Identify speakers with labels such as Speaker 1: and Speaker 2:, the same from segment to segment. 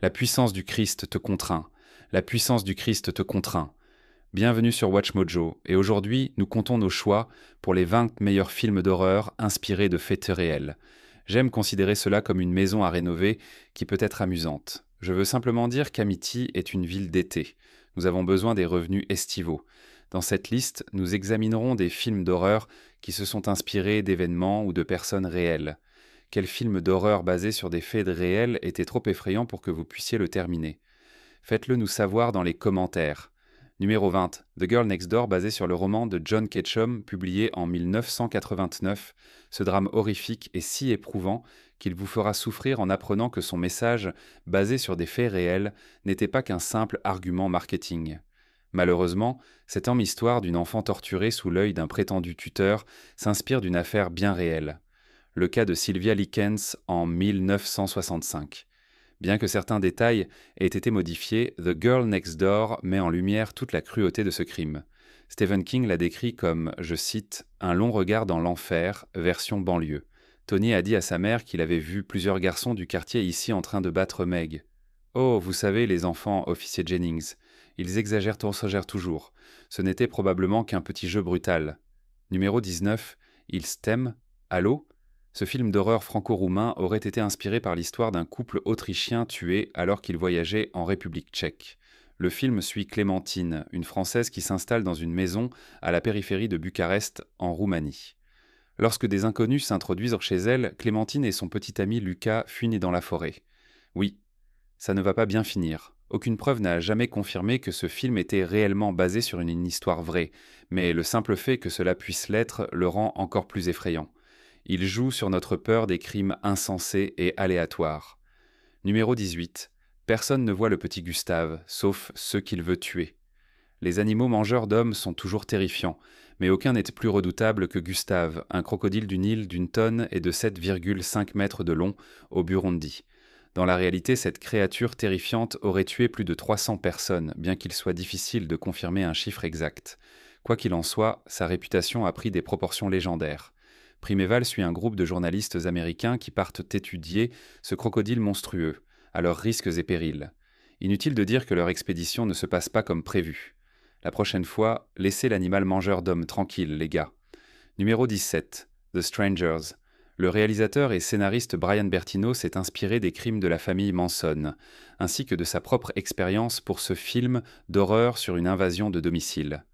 Speaker 1: La puissance du Christ te contraint. La puissance du Christ te contraint. Bienvenue sur Watch Mojo, et aujourd'hui, nous comptons nos choix pour les 20 meilleurs films d'horreur inspirés de faits réels. J'aime considérer cela comme une maison à rénover qui peut être amusante. Je veux simplement dire qu'Amity est une ville d'été. Nous avons besoin des revenus estivaux. Dans cette liste, nous examinerons des films d'horreur qui se sont inspirés d'événements ou de personnes réelles. Quel film d'horreur basé sur des faits réels était trop effrayant pour que vous puissiez le terminer? Faites-le nous savoir dans les commentaires. Numéro 20, The Girl Next Door, basé sur le roman de John Ketchum, publié en 1989. Ce drame horrifique est si éprouvant qu'il vous fera souffrir en apprenant que son message, basé sur des faits réels, n'était pas qu'un simple argument marketing. Malheureusement, cette histoire d'une enfant torturée sous l'œil d'un prétendu tuteur s'inspire d'une affaire bien réelle. Le cas de Sylvia Likens en 1965. Bien que certains détails aient été modifiés, The Girl Next Door met en lumière toute la cruauté de ce crime. Stephen King l'a décrit comme, je cite, « un long regard dans l'enfer, version banlieue ». Tony a dit à sa mère qu'il avait vu plusieurs garçons du quartier ici en train de battre Meg. « Oh, vous savez, les enfants, officier Jennings, ils exagèrent toujours. Ce n'était probablement qu'un petit jeu brutal. » Numéro 19, Ils t'aiment. Allô? Ce film d'horreur franco-roumain aurait été inspiré par l'histoire d'un couple autrichien tué alors qu'il voyageait en République tchèque. Le film suit Clémentine, une Française qui s'installe dans une maison à la périphérie de Bucarest, en Roumanie. Lorsque des inconnus s'introduisent chez elle, Clémentine et son petit ami Lucas fuient dans la forêt. Oui, ça ne va pas bien finir. Aucune preuve n'a jamais confirmé que ce film était réellement basé sur une histoire vraie, mais le simple fait que cela puisse l'être le rend encore plus effrayant. Il joue sur notre peur des crimes insensés et aléatoires. Numéro 18. Personne ne voit le petit Gustave, sauf ceux qu'il veut tuer. Les animaux mangeurs d'hommes sont toujours terrifiants, mais aucun n'est plus redoutable que Gustave, un crocodile du Nil d'une tonne et de 7,5 mètres de long au Burundi. Dans la réalité, cette créature terrifiante aurait tué plus de 300 personnes, bien qu'il soit difficile de confirmer un chiffre exact. Quoi qu'il en soit, sa réputation a pris des proportions légendaires. Primeval suit un groupe de journalistes américains qui partent étudier ce crocodile monstrueux, à leurs risques et périls. Inutile de dire que leur expédition ne se passe pas comme prévu. La prochaine fois, laissez l'animal mangeur d'hommes tranquille, les gars. Numéro 17. The Strangers. Le réalisateur et scénariste Brian Bertino s'est inspiré des crimes de la famille Manson, ainsi que de sa propre expérience pour ce film d'horreur sur une invasion de domicile.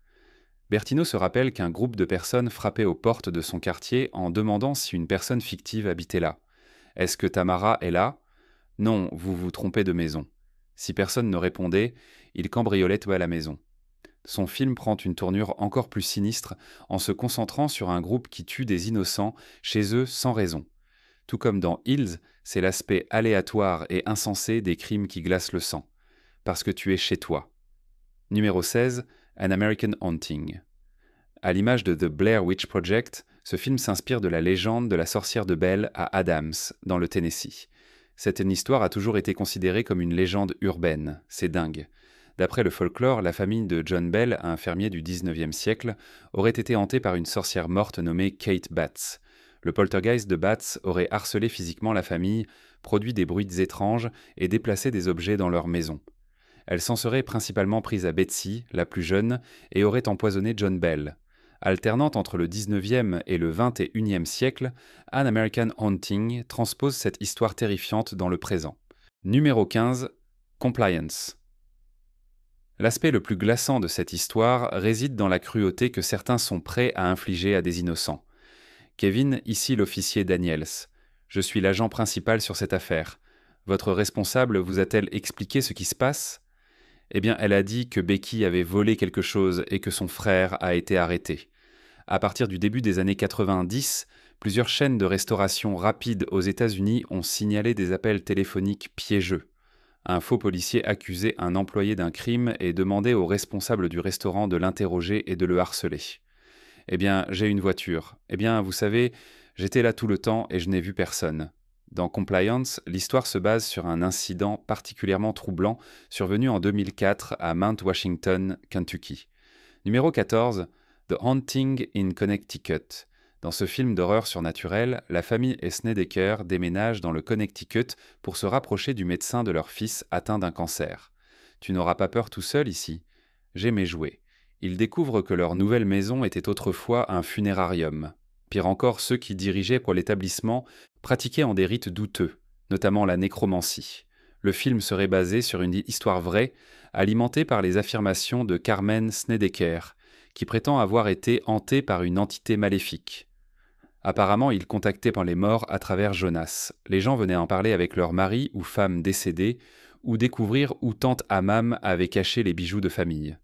Speaker 1: Bertino se rappelle qu'un groupe de personnes frappait aux portes de son quartier en demandant si une personne fictive habitait là. « Est-ce que Tamara est là ?»« Non, vous vous trompez de maison. » Si personne ne répondait, il cambriolait tout à la maison. Son film prend une tournure encore plus sinistre en se concentrant sur un groupe qui tue des innocents chez eux sans raison. Tout comme dans Hills, c'est l'aspect aléatoire et insensé des crimes qui glacent le sang. Parce que tu es chez toi. Numéro 16. An American Haunting. À l'image de The Blair Witch Project, ce film s'inspire de la légende de la sorcière de Bell à Adams, dans le Tennessee. Cette histoire a toujours été considérée comme une légende urbaine. C'est dingue. D'après le folklore, la famille de John Bell, un fermier du XIXe siècle, aurait été hantée par une sorcière morte nommée Kate Batts. Le poltergeist de Batts aurait harcelé physiquement la famille, produit des bruits étranges et déplacé des objets dans leur maison. Elle s'en serait principalement prise à Betsy, la plus jeune, et aurait empoisonné John Bell. Alternante entre le XIXe et le XXIe siècle, An American Haunting transpose cette histoire terrifiante dans le présent. Numéro 15. Compliance. L'aspect le plus glaçant de cette histoire réside dans la cruauté que certains sont prêts à infliger à des innocents. Kevin, ici l'officier Daniels. Je suis l'agent principal sur cette affaire. Votre responsable vous a-t-elle expliqué ce qui se passe ? Eh bien, elle a dit que Becky avait volé quelque chose et que son frère a été arrêté. À partir du début des années 90, plusieurs chaînes de restauration rapide aux États-Unis ont signalé des appels téléphoniques piégeux. Un faux policier accusait un employé d'un crime et demandait au responsable du restaurant de l'interroger et de le harceler. « Eh bien, j'ai une voiture. Eh bien, vous savez, j'étais là tout le temps et je n'ai vu personne. » Dans Compliance, l'histoire se base sur un incident particulièrement troublant survenu en 2004 à Mount Washington, Kentucky. Numéro 14. The Haunting in Connecticut. Dans ce film d'horreur surnaturelle, la famille Snedeker déménage dans le Connecticut pour se rapprocher du médecin de leur fils atteint d'un cancer. Tu n'auras pas peur tout seul ici. J'ai mes jouets. Ils découvrent que leur nouvelle maison était autrefois un funérarium. Pire encore, ceux qui dirigeaient pour l'établissement pratiquaient en des rites douteux, notamment la nécromancie. Le film serait basé sur une histoire vraie, alimentée par les affirmations de Carmen Snedeker, qui prétend avoir été hanté par une entité maléfique. Apparemment, il contactait par les morts à travers Jonas. Les gens venaient en parler avec leur mari ou femme décédés, ou découvrir où tante Hammam avait caché les bijoux de famille.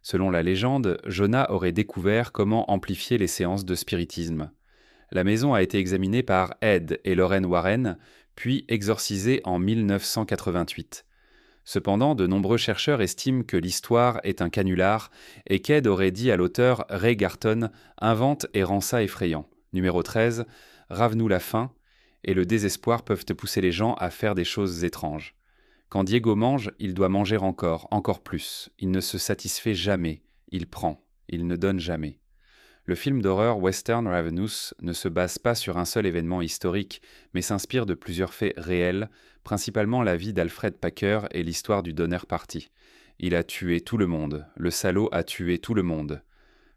Speaker 1: Selon la légende, Jonah aurait découvert comment amplifier les séances de spiritisme. La maison a été examinée par Ed et Lorraine Warren, puis exorcisée en 1988. Cependant, de nombreux chercheurs estiment que l'histoire est un canular et qu'Ed aurait dit à l'auteur Ray Garton « Invente et rend ça effrayant ». Numéro 13, Rave-nous la faim et le désespoir peuvent te pousser les gens à faire des choses étranges. Quand Diego mange, il doit manger encore plus. Il ne se satisfait jamais, il prend, il ne donne jamais. Le film d'horreur Western Ravenous ne se base pas sur un seul événement historique, mais s'inspire de plusieurs faits réels, principalement la vie d'Alfred Packer et l'histoire du Donner Party. Il a tué tout le monde, le salaud a tué tout le monde.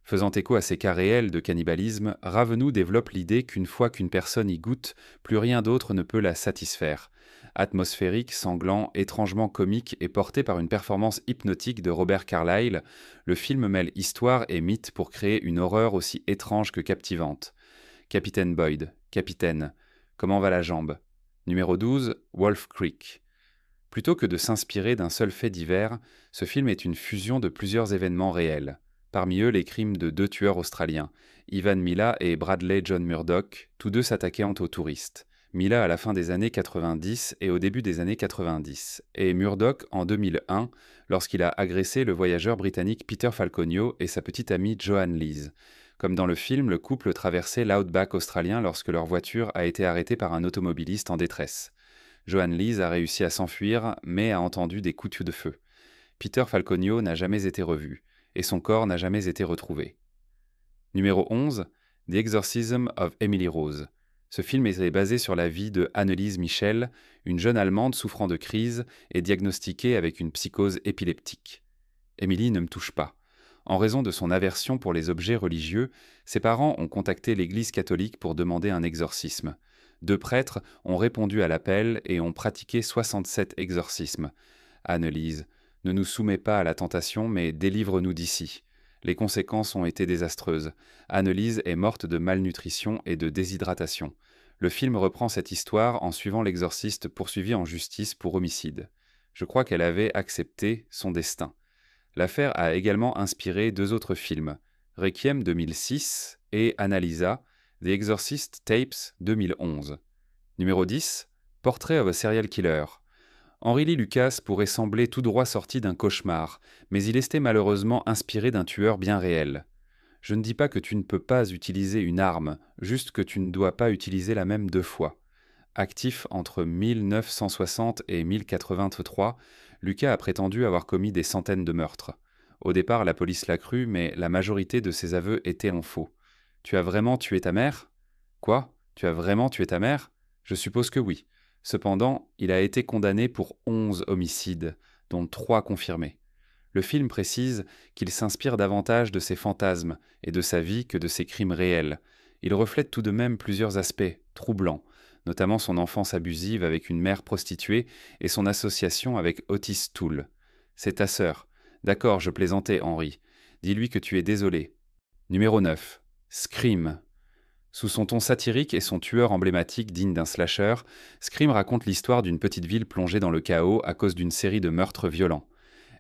Speaker 1: Faisant écho à ces cas réels de cannibalisme, Ravenous développe l'idée qu'une fois qu'une personne y goûte, plus rien d'autre ne peut la satisfaire. Atmosphérique, sanglant, étrangement comique et porté par une performance hypnotique de Robert Carlyle, le film mêle histoire et mythe pour créer une horreur aussi étrange que captivante. Capitaine Boyd, capitaine, comment va la jambe? Numéro 12, Wolf Creek. Plutôt que de s'inspirer d'un seul fait divers, ce film est une fusion de plusieurs événements réels. Parmi eux, les crimes de 2 tueurs australiens, Ivan Mila et Bradley John Murdoch, tous deux s'attaquant aux touristes. Mila à la fin des années 90 et au début des années 90, et Murdoch en 2001, lorsqu'il a agressé le voyageur britannique Peter Falconio et sa petite amie Joanne Lees. Comme dans le film, le couple traversait l'outback australien lorsque leur voiture a été arrêtée par un automobiliste en détresse. Joanne Lees a réussi à s'enfuir, mais a entendu des coups de feu. Peter Falconio n'a jamais été revu, et son corps n'a jamais été retrouvé. Numéro 11, The Exorcism of Emily Rose. Ce film est basé sur la vie de Anneliese Michel, une jeune Allemande souffrant de crise et diagnostiquée avec une psychose épileptique. Emily ne me touche pas. En raison de son aversion pour les objets religieux, ses parents ont contacté l'Église catholique pour demander un exorcisme. 2 prêtres ont répondu à l'appel et ont pratiqué 67 exorcismes. Anneliese, ne nous soumets pas à la tentation, mais délivre-nous d'ici. Les conséquences ont été désastreuses. Anneliese est morte de malnutrition et de déshydratation. Le film reprend cette histoire en suivant l'exorciste poursuivi en justice pour homicide. Je crois qu'elle avait accepté son destin. L'affaire a également inspiré 2 autres films, Requiem 2006 et Annalisa, The Exorcist Tapes 2011. Numéro 10, Portrait of a Serial Killer. Henry Lee Lucas pourrait sembler tout droit sorti d'un cauchemar, mais il était malheureusement inspiré d'un tueur bien réel. Je ne dis pas que tu ne peux pas utiliser une arme, juste que tu ne dois pas utiliser la même 2 fois. Actif entre 1960 et 1083, Lucas a prétendu avoir commis des centaines de meurtres. Au départ, la police l'a cru, mais la majorité de ses aveux étaient en faux. Tu as vraiment tué ta mère? Quoi? Tu as vraiment tué ta mère? Je suppose que oui. Cependant, il a été condamné pour 11 homicides, dont 3 confirmés. Le film précise qu'il s'inspire davantage de ses fantasmes et de sa vie que de ses crimes réels. Il reflète tout de même plusieurs aspects troublants, notamment son enfance abusive avec une mère prostituée et son association avec Otis Toole. C'est ta sœur. D'accord, je plaisantais, Henry. Dis-lui que tu es désolé. Numéro 9. Scream. Sous son ton satirique et son tueur emblématique digne d'un slasher, Scream raconte l'histoire d'une petite ville plongée dans le chaos à cause d'une série de meurtres violents.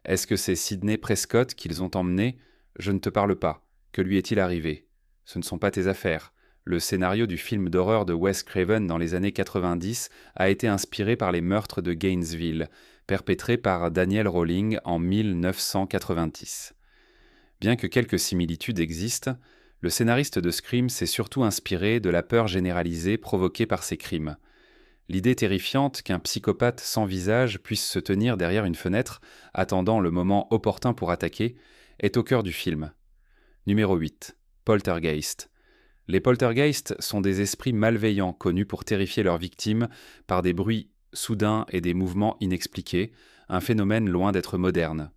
Speaker 1: Est-ce que c'est Sidney Prescott qu'ils ont emmené? Je ne te parle pas. Que lui est-il arrivé? Ce ne sont pas tes affaires. Le scénario du film d'horreur de Wes Craven dans les années 90 a été inspiré par les meurtres de Gainesville, perpétrés par Daniel Rowling en 1990. Bien que quelques similitudes existent, le scénariste de Scream s'est surtout inspiré de la peur généralisée provoquée par ces crimes. L'idée terrifiante qu'un psychopathe sans visage puisse se tenir derrière une fenêtre, attendant le moment opportun pour attaquer, est au cœur du film. Numéro 8. Poltergeist. Les poltergeists sont des esprits malveillants connus pour terrifier leurs victimes par des bruits soudains et des mouvements inexpliqués, un phénomène loin d'être moderne.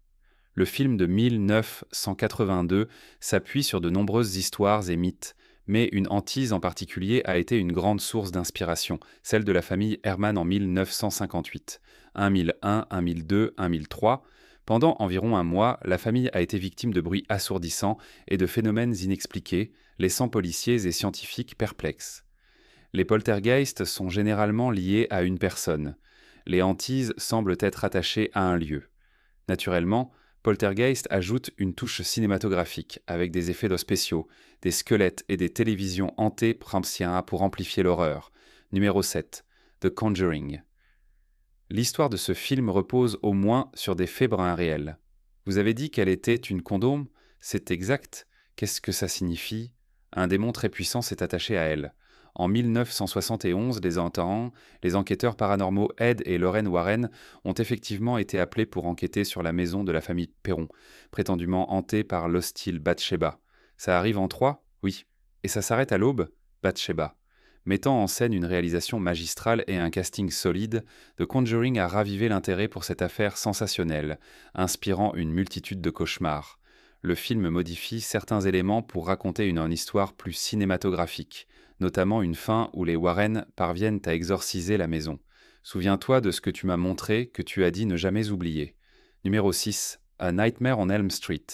Speaker 1: Le film de 1982 s'appuie sur de nombreuses histoires et mythes, mais une hantise en particulier a été une grande source d'inspiration, celle de la famille Herman en 1958. 1001, 1002, 1003. Pendant environ un mois, la famille a été victime de bruits assourdissants et de phénomènes inexpliqués, laissant policiers et scientifiques perplexes. Les poltergeists sont généralement liés à une personne. Les hantises semblent être attachées à un lieu. Naturellement, Poltergeist ajoute une touche cinématographique, avec des effets de spéciaux, des squelettes et des télévisions hantées pour amplifier l'horreur. Numéro 7. The Conjuring. L'histoire de ce film repose au moins sur des faits bruns réels. Vous avez dit qu'elle était une condom ? C'est exact. Qu'est-ce que ça signifie ? Un démon très puissant s'est attaché à elle. En 1971, les enquêteurs paranormaux Ed et Lorraine Warren ont effectivement été appelés pour enquêter sur la maison de la famille Perron, prétendument hantée par l'hostile Bathsheba. Ça arrive en 3 ? Oui. Et ça s'arrête à l'aube ? Bathsheba. Mettant en scène une réalisation magistrale et un casting solide, The Conjuring a ravivé l'intérêt pour cette affaire sensationnelle, inspirant une multitude de cauchemars. Le film modifie certains éléments pour raconter une histoire plus cinématographique, notamment une fin où les Warren parviennent à exorciser la maison. Souviens-toi de ce que tu m'as montré, que tu as dit ne jamais oublier. Numéro 6. A Nightmare on Elm Street.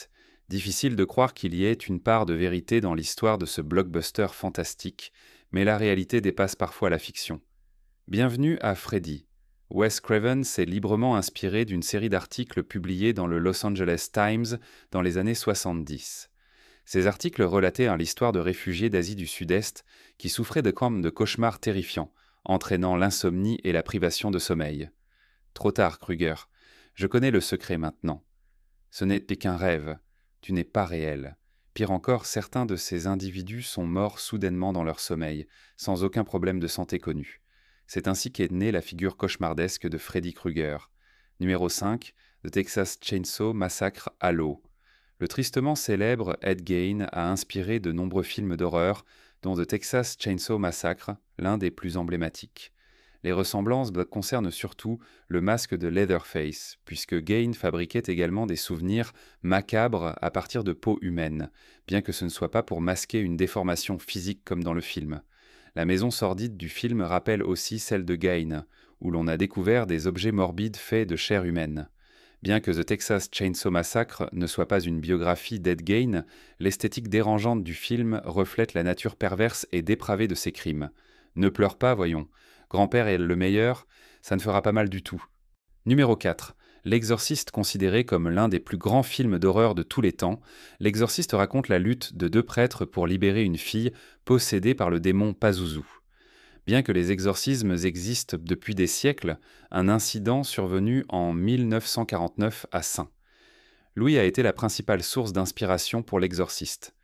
Speaker 1: Difficile de croire qu'il y ait une part de vérité dans l'histoire de ce blockbuster fantastique, mais la réalité dépasse parfois la fiction. Bienvenue à Freddy. Wes Craven s'est librement inspiré d'une série d'articles publiés dans le Los Angeles Times dans les années 70. Ces articles relataient l'histoire de réfugiés d'Asie du Sud-Est qui souffraient de cauchemars terrifiants, entraînant l'insomnie et la privation de sommeil. Trop tard, Kruger. Je connais le secret maintenant. Ce n'était qu'un rêve. Tu n'es pas réel. Pire encore, certains de ces individus sont morts soudainement dans leur sommeil, sans aucun problème de santé connu. C'est ainsi qu'est née la figure cauchemardesque de Freddy Krueger. Numéro 5, The Texas Chainsaw Massacre à l'eau. Le tristement célèbre Ed Gein a inspiré de nombreux films d'horreur, dont The Texas Chainsaw Massacre, l'un des plus emblématiques. Les ressemblances concernent surtout le masque de Leatherface, puisque Gein fabriquait également des souvenirs macabres à partir de peau humaine, bien que ce ne soit pas pour masquer une déformation physique comme dans le film. La maison sordide du film rappelle aussi celle de Gein, où l'on a découvert des objets morbides faits de chair humaine. Bien que The Texas Chainsaw Massacre ne soit pas une biographie d'Ed Gein, l'esthétique dérangeante du film reflète la nature perverse et dépravée de ses crimes. Ne pleure pas, voyons. Grand-père est le meilleur, ça ne fera pas mal du tout. Numéro 4. L'Exorciste considéré comme l'un des plus grands films d'horreur de tous les temps, L'Exorciste raconte la lutte de deux prêtres pour libérer une fille possédée par le démon Pazuzu. Bien que les exorcismes existent depuis des siècles, un incident survenu en 1949 à St. Louis a été la principale source d'inspiration pour l'exorciste.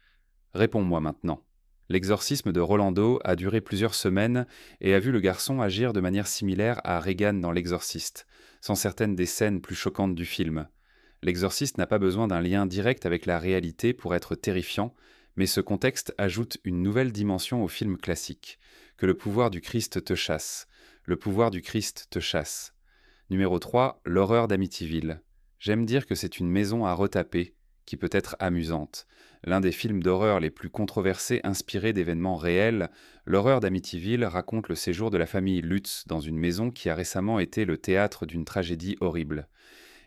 Speaker 1: Réponds-moi maintenant. L'exorcisme de Rolando a duré plusieurs semaines et a vu le garçon agir de manière similaire à Regan dans L'Exorciste, sans certaines des scènes plus choquantes du film. L'exorciste n'a pas besoin d'un lien direct avec la réalité pour être terrifiant, mais ce contexte ajoute une nouvelle dimension au film classique. Que le pouvoir du Christ te chasse. Le pouvoir du Christ te chasse. Numéro 3, l'horreur d'Amityville. J'aime dire que c'est une maison à retaper, qui peut être amusante. L'un des films d'horreur les plus controversés inspirés d'événements réels, l'horreur d'Amityville raconte le séjour de la famille Lutz dans une maison qui a récemment été le théâtre d'une tragédie horrible.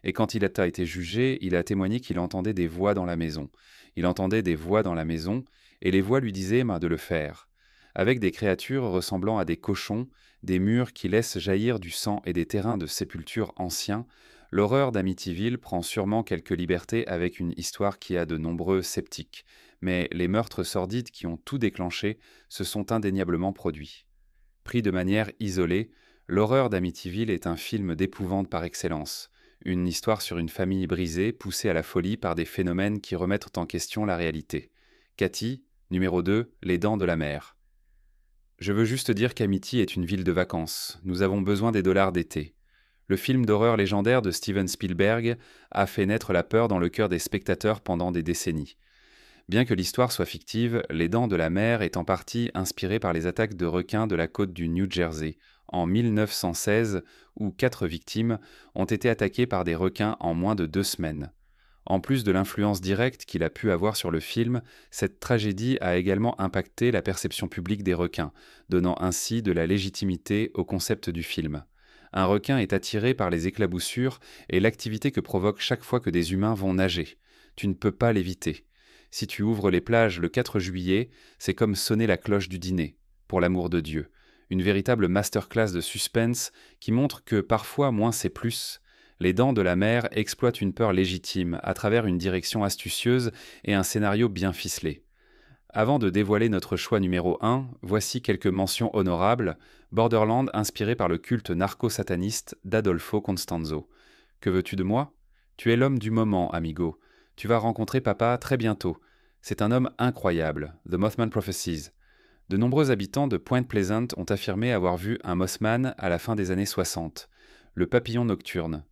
Speaker 1: Et quand il a été jugé, il a témoigné qu'il entendait des voix dans la maison. Il entendait des voix dans la maison, et les voix lui disaient de le faire. Avec des créatures ressemblant à des cochons, des murs qui laissent jaillir du sang et des terrains de sépulture anciens, l'horreur d'Amityville prend sûrement quelques libertés avec une histoire qui a de nombreux sceptiques, mais les meurtres sordides qui ont tout déclenché se sont indéniablement produits. Pris de manière isolée, l'horreur d'Amityville est un film d'épouvante par excellence, une histoire sur une famille brisée, poussée à la folie par des phénomènes qui remettent en question la réalité. Cathy, numéro 2, Les Dents de la Mer. Je veux juste dire qu'Amity est une ville de vacances. Nous avons besoin des dollars d'été. Le film d'horreur légendaire de Steven Spielberg a fait naître la peur dans le cœur des spectateurs pendant des décennies. Bien que l'histoire soit fictive, Les Dents de la Mer est en partie inspirée par les attaques de requins de la côte du New Jersey en 1916, où 4 victimes ont été attaquées par des requins en moins de 2 semaines. En plus de l'influence directe qu'il a pu avoir sur le film, cette tragédie a également impacté la perception publique des requins, donnant ainsi de la légitimité au concept du film. Un requin est attiré par les éclaboussures et l'activité que provoque chaque fois que des humains vont nager. Tu ne peux pas l'éviter. Si tu ouvres les plages le 4 juillet, c'est comme sonner la cloche du dîner, pour l'amour de Dieu. Une véritable masterclass de suspense qui montre que parfois moins c'est plus. Les Dents de la Mer exploitent une peur légitime à travers une direction astucieuse et un scénario bien ficelé. Avant de dévoiler notre choix numéro 1, voici quelques mentions honorables. Borderland inspiré par le culte narco-sataniste d'Adolfo Constanzo. Que veux-tu de moi? Tu es l'homme du moment, amigo. Tu vas rencontrer papa très bientôt. C'est un homme incroyable. The Mothman Prophecies. De nombreux habitants de Point Pleasant ont affirmé avoir vu un Mothman à la fin des années 60. Le papillon nocturne.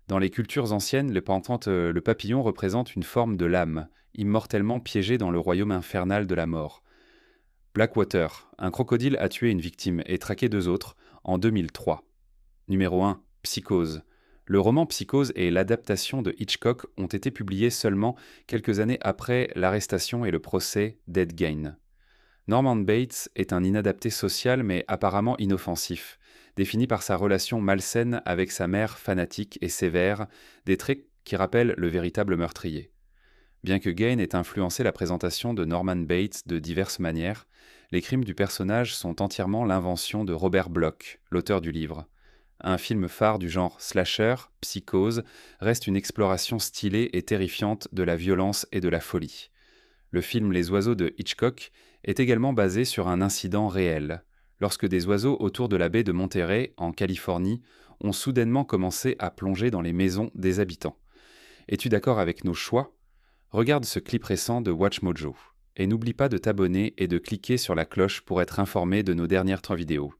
Speaker 1: Dans les cultures anciennes, le papillon représente une forme de lame, immortellement piégée dans le royaume infernal de la mort. Blackwater, un crocodile a tué une victime et traqué 2 autres en 2003. Numéro 1. Psychose. Le roman Psychose et l'adaptation de Hitchcock ont été publiés seulement quelques années après l'arrestation et le procès d'Ed Gein. Norman Bates est un inadapté social mais apparemment inoffensif, défini par sa relation malsaine avec sa mère fanatique et sévère, des traits qui rappellent le véritable meurtrier. Bien que Gein ait influencé la présentation de Norman Bates de diverses manières, les crimes du personnage sont entièrement l'invention de Robert Bloch, l'auteur du livre. Un film phare du genre slasher, Psychose, reste une exploration stylée et terrifiante de la violence et de la folie. Le film Les oiseaux de Hitchcock est également basé sur un incident réel, lorsque des oiseaux autour de la baie de Monterey, en Californie, ont soudainement commencé à plonger dans les maisons des habitants. Es-tu d'accord avec nos choix? Regarde ce clip récent de WatchMojo. Et n'oublie pas de t'abonner et de cliquer sur la cloche pour être informé de nos dernières vidéos.